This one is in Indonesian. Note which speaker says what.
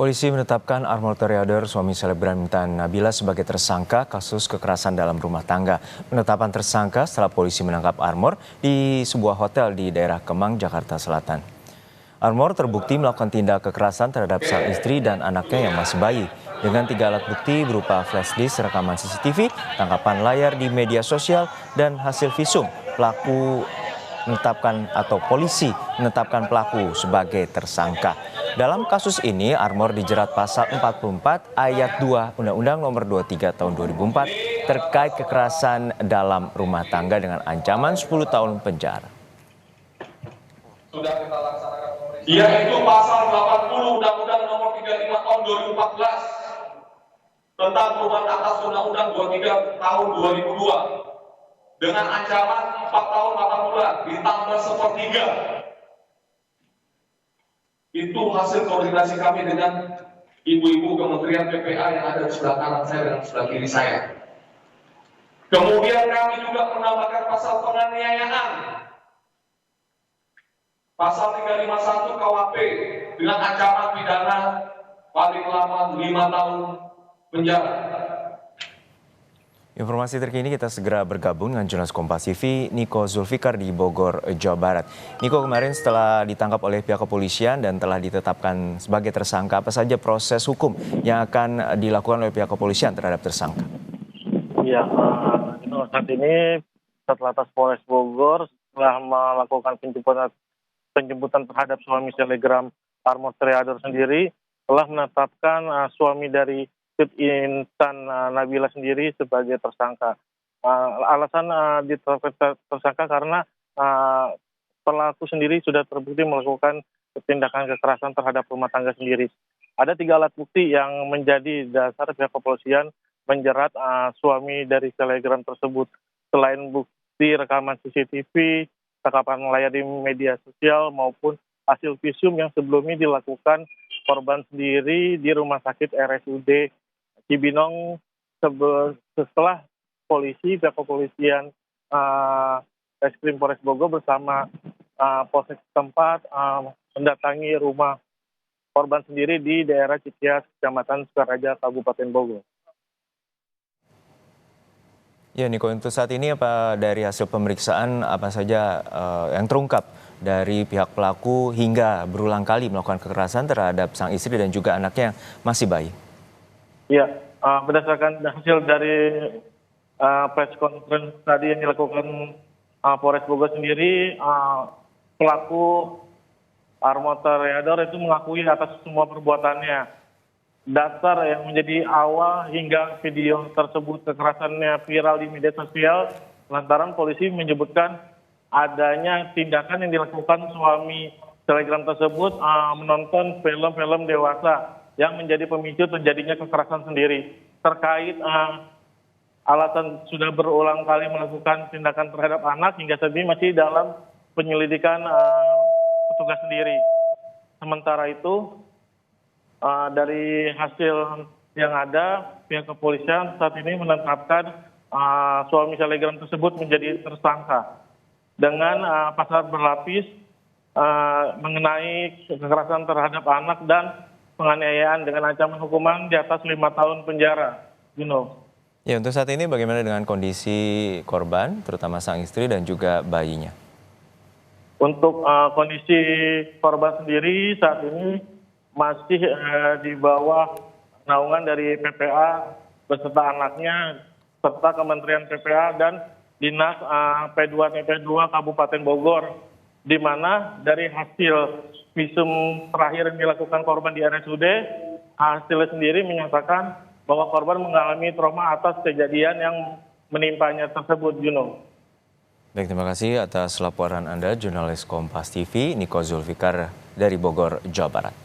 Speaker 1: Polisi menetapkan Armor Toriader, suami selebgram Intan Nabila sebagai tersangka kasus kekerasan dalam rumah tangga. Penetapan tersangka setelah polisi menangkap Armor di sebuah hotel di daerah Kemang, Jakarta Selatan. Armor terbukti melakukan tindak kekerasan terhadap sang istri dan anaknya yang masih bayi. Dengan 3 alat bukti berupa flash disk, rekaman CCTV, tangkapan layar di media sosial, dan hasil visum, polisi menetapkan pelaku sebagai tersangka. Dalam kasus ini, Armor dijerat pasal 44 ayat 2 Undang-Undang Nomor 23 Tahun 2004 terkait kekerasan dalam rumah tangga dengan ancaman 10 tahun penjara.
Speaker 2: Sudah kita laksanakan pemeriksaan. Yaitu pasal 80 Undang-Undang Nomor 35 Tahun 2014 tentang perubahan atas Undang-Undang 23 Tahun 2002 dengan ancaman 4 tahun 8 bulan ditambah sepertiga. Itu hasil koordinasi kami dengan ibu-ibu Kementerian PPA yang ada di sebelah kanan saya dan sebelah kiri saya. Kemudian kami juga menambahkan pasal penganiayaan, pasal 351 KUHP dengan ancaman pidana paling lama 5 tahun penjara.
Speaker 1: Informasi terkini kita segera bergabung dengan jurnalis Kompas TV Niko Zulfikar di Bogor, Jawa Barat. Niko, kemarin setelah ditangkap oleh pihak kepolisian dan telah ditetapkan sebagai tersangka, apa saja proses hukum yang akan dilakukan oleh pihak kepolisian terhadap tersangka?
Speaker 3: Ya, saat ini Satlantas Polres Bogor telah melakukan penjemputan terhadap suami selebgram Armor Toriader sendiri, telah menetapkan suami dari Intan Nabila sendiri sebagai tersangka. Alasan ditetapkan tersangka karena pelaku sendiri sudah terbukti melakukan tindakan kekerasan terhadap rumah tangga sendiri. Ada 3 alat bukti yang menjadi dasar pihak kepolisian menjerat suami dari selebgram tersebut. Selain bukti rekaman CCTV, tangkapan layar di media sosial maupun hasil visum yang sebelumnya dilakukan korban sendiri di Rumah Sakit RSUD Cibinong setelah pihak kepolisian Reskrim Polres Bogor bersama polsek setempat mendatangi rumah korban sendiri di daerah Cicias, Kecamatan Sukaraja, Kabupaten Bogor.
Speaker 1: Ya, Niko, untuk saat ini apa dari hasil pemeriksaan apa saja yang terungkap dari pihak pelaku hingga berulang kali melakukan kekerasan terhadap sang istri dan juga anaknya yang masih bayi?
Speaker 3: Ya, berdasarkan hasil dari press conference tadi yang dilakukan Polres Bogor sendiri, pelaku Armor Toriader itu mengakui atas semua perbuatannya. Dasar yang menjadi awal hingga video tersebut kekerasannya viral di media sosial, lantaran polisi menyebutkan adanya tindakan yang dilakukan suami selebgram tersebut menonton film-film dewasa yang menjadi pemicu terjadinya kekerasan sendiri. Terkait alasan sudah berulang kali melakukan tindakan terhadap anak hingga saat ini masih dalam penyelidikan petugas sendiri. Sementara itu dari hasil yang ada, pihak kepolisian saat ini menetapkan suami selebgram tersebut menjadi tersangka dengan pasal berlapis mengenai kekerasan terhadap anak dan penganiayaan dengan ancaman hukuman di atas 5 tahun penjara.
Speaker 1: Ya, untuk saat ini bagaimana dengan kondisi korban, terutama sang istri dan juga bayinya?
Speaker 3: Untuk kondisi korban sendiri saat ini masih di bawah naungan dari PPA beserta anaknya, serta Kementerian PPA dan Dinas P2TP2 Kabupaten Bogor, di mana dari hasil visum terakhir yang dilakukan korban di RSUD, hasilnya sendiri menyatakan bahwa korban mengalami trauma atas kejadian yang menimpanya tersebut,
Speaker 1: Baik, terima kasih atas laporan Anda, jurnalis Kompas TV Niko Zulfikar dari Bogor, Jawa Barat.